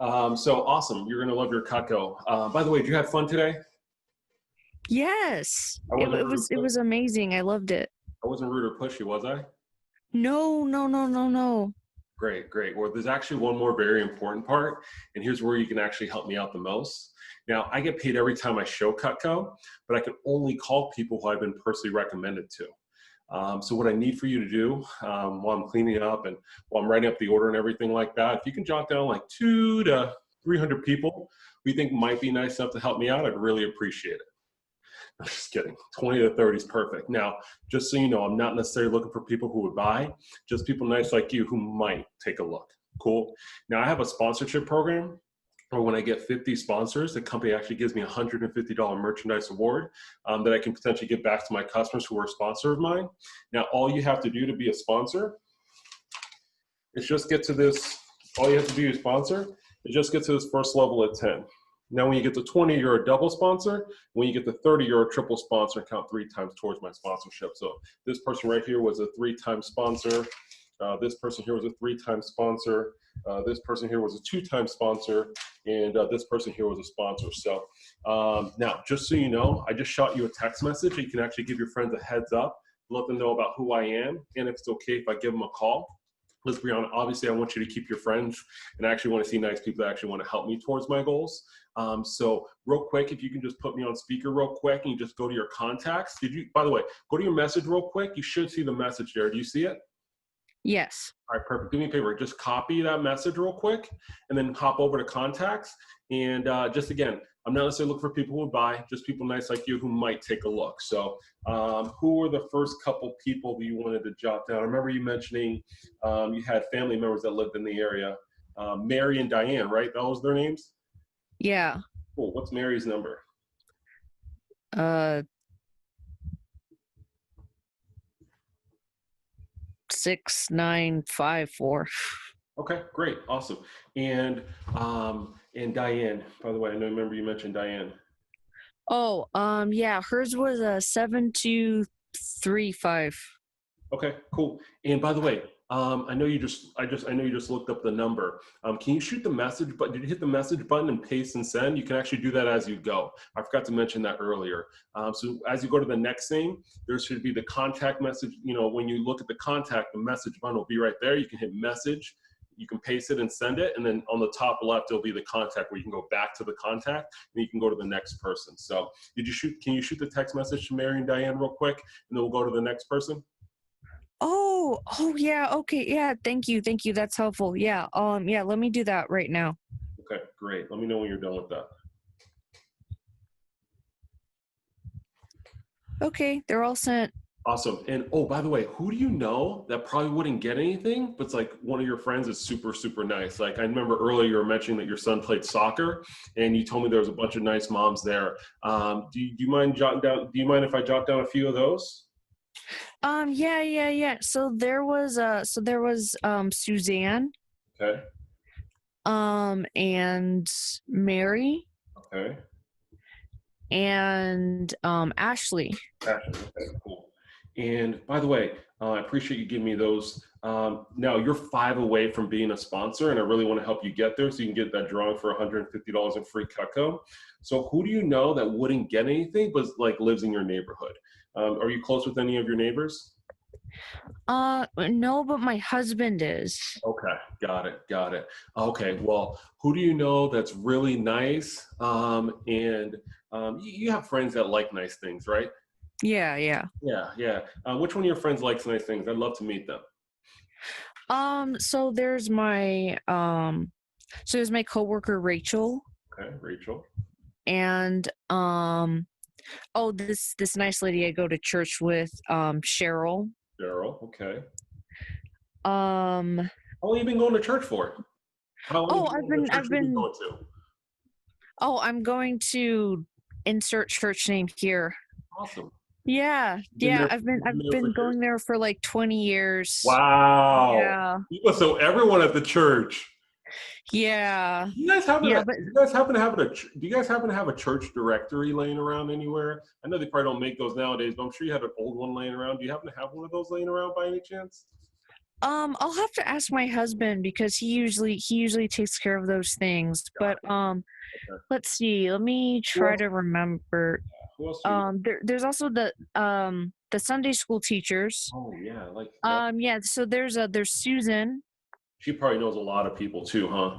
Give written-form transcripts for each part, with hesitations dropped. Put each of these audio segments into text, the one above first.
So awesome. You're going to love your Cutco. By the way, did you have fun today? Yes, I it, wasn't it rude was or it was amazing. I loved it. I wasn't rude or pushy, was I? No, no, no, no, no. Great, great. Well, there's actually one more very important part, and here's where you can actually help me out the most. Now, I get paid every time I show Cutco, but I can only call people who I've been personally recommended to. So what I need for you to do while I'm cleaning up and while I'm writing up the order and everything like that, if you can jot down like 2 to 300 people who you think might be nice enough to help me out, I'd really appreciate it. I'm just kidding. 20 to 30 is perfect. Now, just so you know, I'm not necessarily looking for people who would buy, just people nice like you who might take a look. Cool. Now, I have a sponsorship program or when I get 50 sponsors, the company actually gives me a $150 merchandise award that I can potentially give back to my customers who are a sponsor of mine. Now, all you have to do to be a sponsor is just get to this, all you have to be a sponsor is just get to this first level at 10. Now, when you get to 20, you're a double sponsor. When you get to 30, you're a triple sponsor. Count 3 times towards my sponsorship. So this person right here was a 3-time sponsor. This person here was a 3-time sponsor. This person here was a 2-time sponsor, and this person here was a sponsor. So now, just so you know, I just shot you a text message. You can actually give your friends a heads up, let them know about who I am, and if it's okay if I give them a call. Let's be honest, obviously I want you to keep your friends, and I actually want to see nice people that actually want to help me towards my goals. So real quick, if you can just put me on speaker real quick and you just go to your contacts. By the way, go to your message real quick. You should see the message there. Do you see it? Yes. All right, perfect. Do me a favor. Just copy that message real quick and then hop over to contacts. And just again, I'm not necessarily looking for people who would buy, just people nice like you who might take a look. So who were the first couple people that you wanted to jot down? I remember you mentioning you had family members that lived in the area. Mary and Diane, right? That was their names? Yeah. Cool. What's Mary's number? Uh 6954. Okay, great. Awesome. And Diane, by the way, I know remember you mentioned Diane. Oh, yeah, hers was a 7235. Okay, cool. And by the way, I know you just, I know you just looked up the number. Can you shoot the message? But did you hit the message button and paste and send? You can actually do that as you go. I forgot to mention that earlier. So as you go to the next thing, there should be the contact message. You know, when you look at the contact, the message button will be right there. You can hit message. You can paste it and send it, and then on the top left there'll be the contact where you can go back to the contact and you can go to the next person. So did you shoot? Can you shoot the text message to Mary and Diane real quick, and then we'll go to the next person? Oh, yeah, okay, yeah, thank you, thank you, that's helpful. Yeah, yeah, let me do that right now. Okay, great. Let me know when you're done with that. Okay, they're all sent. Awesome. And oh, by the way, who do you know that probably wouldn't get anything, but it's like one of your friends is super, super nice? Like I remember earlier you were mentioning that your son played soccer, and you told me there was a bunch of nice moms there. Do you mind jotting down? Do you mind if I jot down a few of those? Yeah, yeah, yeah. So there was Suzanne, Okay. and Mary, Okay. and Ashley. Passion. Okay, cool. And by the way, I appreciate you giving me those. Now you're 5 away from being a sponsor, and I really want to help you get there so you can get that drawing for $150 in free Cutco. So who do you know that wouldn't get anything but like lives in your neighborhood? Are you close with any of your neighbors? No, but my husband is. Okay, got it, got it. Okay, well, who do you know that's really nice? You have friends that like nice things, right? Yeah, yeah. Yeah, yeah. Which one of your friends likes nice things? I'd love to meet them. So there's my coworker Rachel, Okay, Rachel. and oh, this nice lady I go to church with, Cheryl. Daryl. Okay. Um, How long you been going to church for? How long oh, have you been going to church I've you've been been, going to? oh, I'm going to insert church name here. Awesome. Yeah, Been yeah, there, I've been there for been years? going there for like 20 years. Wow. Yeah, So everyone at the church. yeah, You guys happen yeah, to? but You guys happen to have do you guys happen to have a church directory laying around anywhere? I know they probably don't make those nowadays, but I'm sure you had an old one laying around. Do you happen to have one of those laying around by any chance? I'll have to ask my husband because he usually takes care of those things. Got But it. Okay. let's see. Let me Who try else? to remember. Who else do you know? There's also the Sunday school teachers. Oh yeah, like that. Yeah. So there's Susan. She probably knows a lot of people too, huh?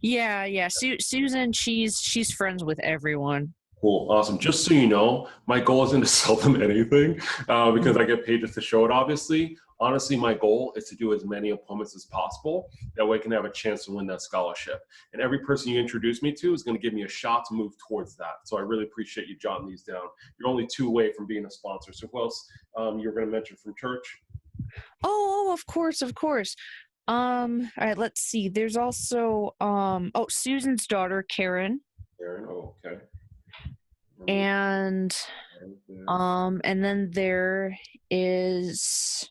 Yeah, yeah. Susan, she's friends with everyone. Cool, awesome. Just so you know, my goal isn't to sell them anything because I get paid just to show it. Obviously, honestly, my goal is to do as many appointments as possible. That way, I can have a chance to win that scholarship. And every person you introduce me to is going to give me a shot to move towards that. So I really appreciate you jotting these down. You're only two away from being a sponsor. So who else you're going to mention from church? Oh, of course, of course. All right, let's see. There's also Susan's daughter, Karen, Aaron. Oh, okay. and and then there is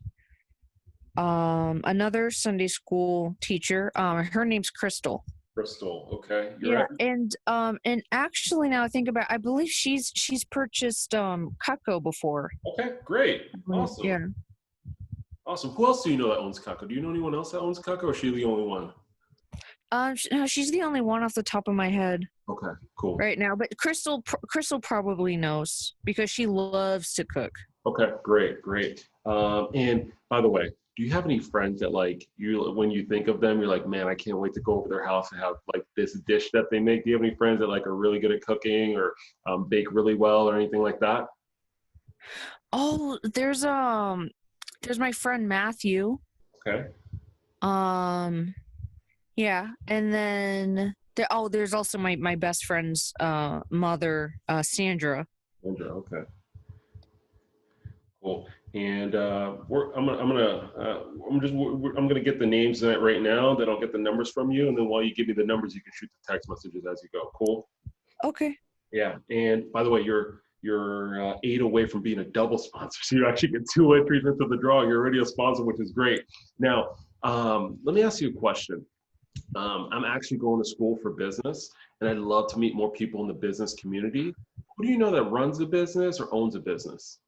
another Sunday school teacher. Her name's Crystal. Crystal. Okay, you're Yeah, right. and actually now I think about I believe she's purchased Cutco before. Okay, great. Awesome. Yeah. Awesome. Who else do you know that owns Cutco? Do you know anyone else that owns Cutco, or is she the only one? No, she's the only one off the top of my head Okay, cool. right now, but Crystal probably knows because she loves to cook. Okay, great, great. And by the way, do you have any friends that like you when you think of them, you're like, man, I can't wait to go over their house and have like this dish that they make? Do you have any friends that like are really good at cooking or bake really well or anything like that? Oh, there's my friend Matthew. Okay, Um, yeah, and then there's also my best friend's mother, Sandra. Andrew. Okay. Cool. And I'm gonna get the names in it right now. Then I'll get the numbers from you, and then while you give me the numbers, you can shoot the text messages as you go. Cool. Okay. Yeah. And by the way, you're 8 away from being a double sponsor, so you actually get 2 entries into the draw. You're already a sponsor, which is great. Now, let me ask you a question. I'm actually going to school for business, and I'd love to meet more people in the business community. Who do you know that runs a business or owns a business?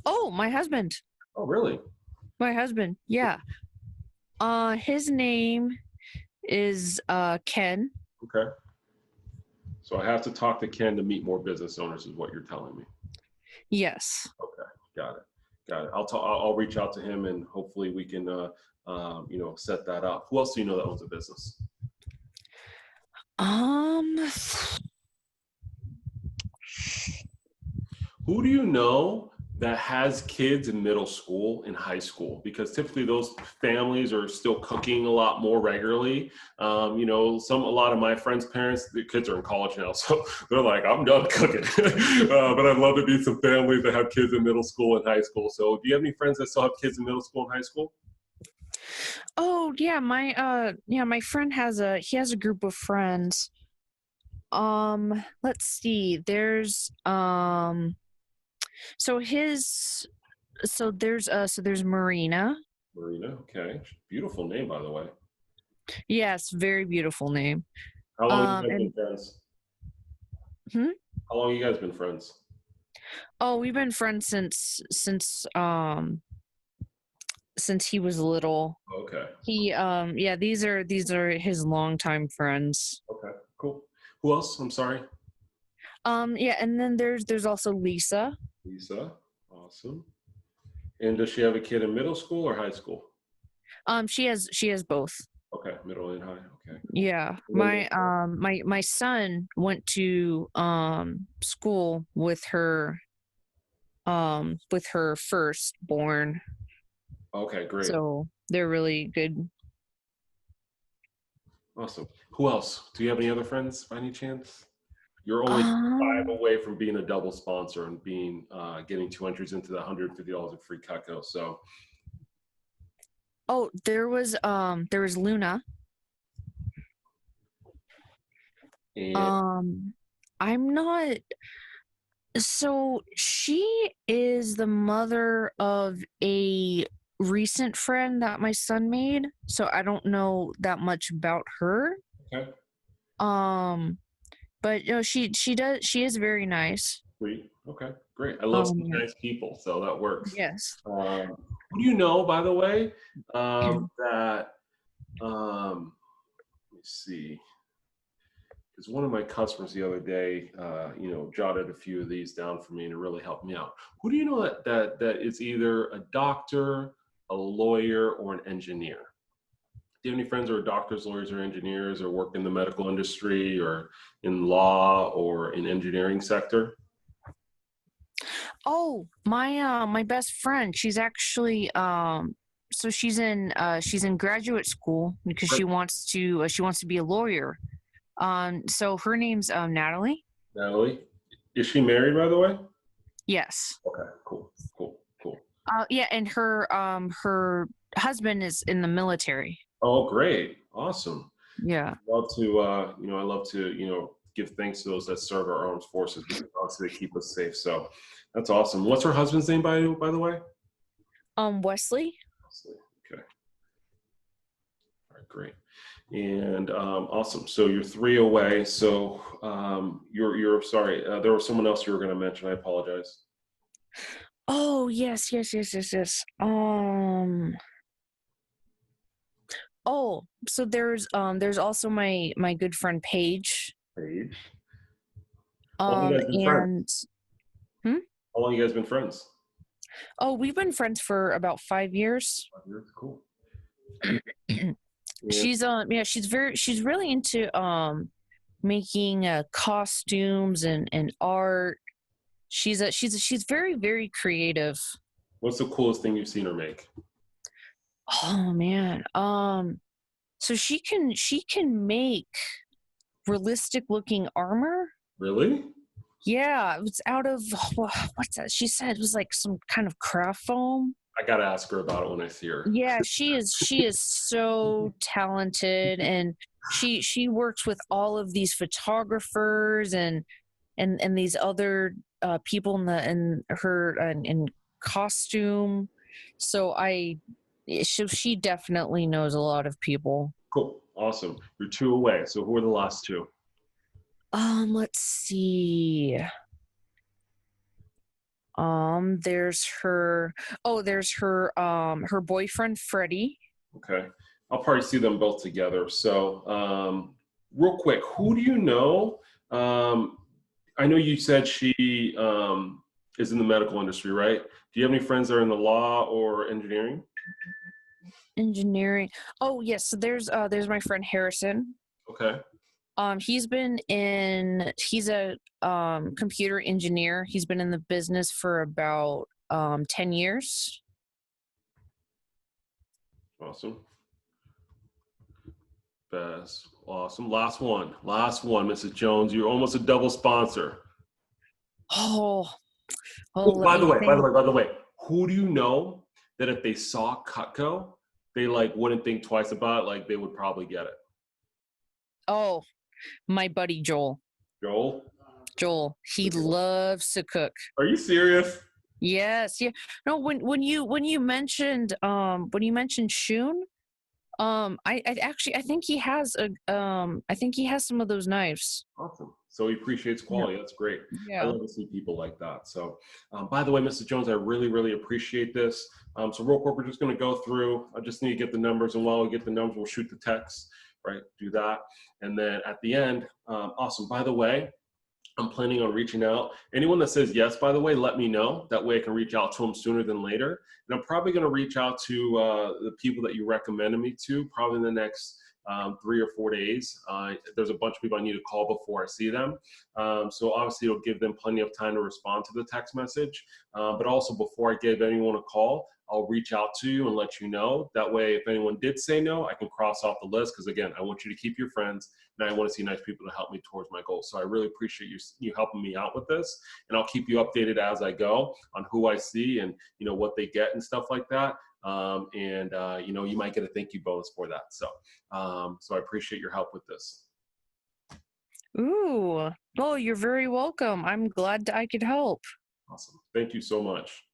Oh, my husband. Oh, really? My husband. Yeah. His name is Ken. Okay. So I have to talk to Ken to meet more business owners, is what you're telling me. Yes. Okay, got it, got it. I'll reach out to him and hopefully we can, set that up. Who else do you know that owns a business? Um, Who do you know that has kids in middle school and high school? Because typically those families are still cooking a lot more regularly. A lot of my friends' parents, the kids are in college now, so they're like, I'm done cooking. But I'd love to meet some families that have kids in middle school and high school. So, do you have any friends that still have kids in middle school and high school? oh yeah, my friend has a group of friends. Let's see. So his there's Marina. Marina, okay, beautiful name by the way. Yes, very beautiful name. How long have you guys been And friends? hmm? How long have you guys been friends? Oh, we've been friends since he was little. Okay, Yeah, these are his longtime friends. okay, cool. Who else? I'm sorry. Yeah, and then there's also Lisa. Lisa, awesome. And does she have a kid in middle school or high school? She has both. Okay, middle and high. Okay, cool. Yeah. And then My son went to school with her firstborn. okay, great, So they're really good. awesome. Who else? Do you have any other friends by any chance? You're only five Um away from being a double sponsor and being getting 2 entries into the $150 of free Cutco. So, oh, there was Luna. and Um I'm not So she is the mother of a recent friend that my son made. So I don't know that much about her. okay, Um, but she is very nice. sweet. Okay, great. I love some Yeah. nice people, so that works. Yes. Um, Who do you know, by the way, that, let me see, because one of my customers the other day, jotted a few of these down for me and it really helped me out. Who do you know that is either a doctor, a lawyer, or an engineer? Do you have any friends who are doctors, lawyers, or engineers, or work in the medical industry, or in law, or in engineering sector? Oh, my best friend, she's actually so she's in graduate school because she wants to be a lawyer. So her name's Natalie. Natalie, is she married, by the way? Yes. Okay, cool, cool, cool. Yeah, and her husband is in the military. Oh, great, awesome. Yeah. Love to, I love to, give thanks to those that serve our armed forces because obviously they keep us safe. So that's awesome. What's her husband's name, by the way? Wesley. Okay. All right, great. And awesome. So you're 3 away. So you're sorry. There was someone else you were going to mention. I apologize. Oh, yes. Oh, so there's also my good friend Paige. Paige. How long you guys been friends? And hmm? How long you guys been friends? Oh, we've been friends for about 5 years. 5 years. Cool. She's she's really into making costumes and art. She's very, very creative. What's the coolest thing you've seen her make? Oh man. So she can make realistic looking armor. Really? Yeah, it was out of what's that? She said it was like some kind of craft foam. I gotta ask her about it when I see her. Yeah, she is so talented, and she works with all of these photographers and these other people in her in costume. So she definitely knows a lot of people. Cool. Awesome. You're 2 away. So who are the last 2? Let's see. There's her boyfriend Freddie. Okay. I'll probably see them both together. So real quick, who do you know? I know you said she is in the medical industry, right? Do you have any friends that are in the law or engineering? Engineering. Oh yes, so there's my friend Harrison. Okay. He's a computer engineer. He's been in the business for about 10 years. Awesome. Best. Awesome. Last one, Mrs. Jones. You're almost a double sponsor. Oh, By the way, who do you know that if they saw Cutco, they wouldn't think twice about it, they would probably get it? Oh, my buddy Joel. Joel, he loves to cook. Are you serious? Yes, yeah. No, when you mentioned Shun, I think he has some of those knives. Awesome. So he appreciates quality. Yeah. That's great. Yeah. I love to see people like that. So, by the way, Mrs. Jones, I really, really appreciate this. So real quick, we're just going to go through. I just need to get the numbers, and while we get the numbers, we'll shoot the text, right? Do that. And then at the end, awesome. By the way, I'm planning on reaching out. Anyone that says yes, by the way, let me know. That way I can reach out to them sooner than later. And I'm probably going to reach out to the people that you recommended me to probably in the next 3 or 4 days. There's a bunch of people I need to call before I see them. So obviously it'll give them plenty of time to respond to the text message. But also before I give anyone a call, I'll reach out to you and let you know. That way, if anyone did say no, I can cross off the list. Because again, I want you to keep your friends, and I want to see nice people to help me towards my goals. So I really appreciate you helping me out with this, and I'll keep you updated as I go on who I see and what they get and stuff like that. You might get a thank you bonus for that. So I appreciate your help with this. Ooh, well, you're very welcome. I'm glad I could help. Awesome. Thank you so much.